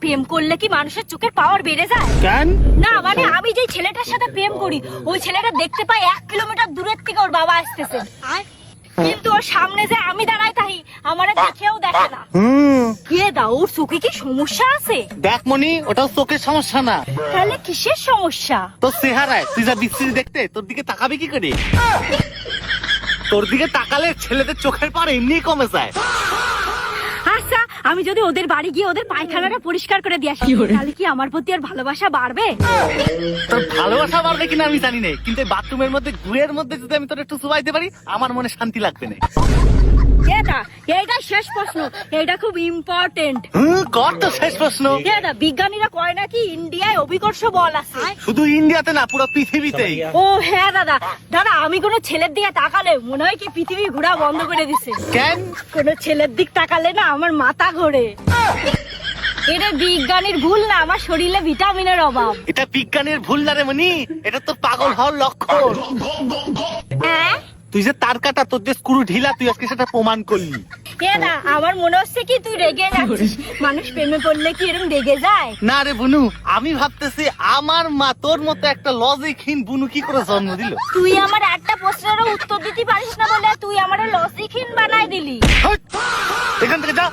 প্রেম করলে কি মানুষের চোখের পাওয়ার বেড়ে যায়? কেন? না মানে আমি যে ছেলেটার সাথে প্রেম করি ওই ছেলেটা দেখতে পাই 1 কিলোমিটার দূরের থেকে ওর বাবা আসতেছে, কিন্তু ওর সামনে যে আমি দাঁড়াই থাকি আমার দেখেও দেখে না। কে দা ওর চোখে কি সমস্যা আছে? দেখ মনি, ওটাও চোখের সমস্যা না, তাহলে কিসের সমস্যা? তোর চেহারায়। তুই যা বিশ্রী দেখতে, তোর দিকে তাকাবি কি করে? তোর দিকে তাকালে ছেলেদের চোখের পার এমনি কমে যায়। আচ্ছা আমি যদি ওদের বাড়ি গিয়ে ওদের পায়খানাটা পরিষ্কার করে দিয়ে আসি তাহলে কি আমার প্রতি আর ভালোবাসা বাড়বে? তোর ভালোবাসা বাড়বে কিনা আমি জানি না, কিন্তু বাথরুমের মধ্যে গুয়ের মধ্যে যদি আমি তোর একটু চুবাইতে পারি আমার মনে শান্তি লাগবে না। এটা এইটা শেষ প্রশ্ন, এটা খুব ইম্পর্টেন্ট। কর তো শেষ প্রশ্ন। দাদা বিজ্ঞানীরা কয় নাকি ইন্ডিয়ায় অভিকর্ষ বল আছে। শুধু ইন্ডিয়াতে না, পুরো পৃথিবীতেই। ও হ্যাঁ দাদা, দাদা আমি কোনো ছেলের দিকে তাকালে মনে হয় কি পৃথিবী ঘোরা বন্ধ করে দিছে। কেন? কোনো ছেলের দিক তাকালে না আমার মাথা ঘোরে। এটা বিজ্ঞানীর ভুল না, আমার শরীরে ভিটামিনের অভাব। এটা বিজ্ঞানের ভুল না রে মনি, এটা তো পাগল হওয়ার লক্ষণ। হ্যাঁ তুই যে তার কাটা, তোর যে স্ক্রু ঢিলা, তুই আজকে সেটা প্রমাণ করলি। না আমার মনে হচ্ছে কি তুই রেগে যাচ্ছিস। মানুষ প্রেমে পড়লে কি এরকম রেগে যায়? না রে বুনু, আমি ভাবতেছি আমার মা তোর মতো একটা লজিকহীন বুনু কি করে জন্ম দিল। তুই আমার একটা প্রশ্নেরও উত্তর দিতে পারিস না বলে তুই আমার লজিকহীন বানাই দিলি। এখান থেকে যা।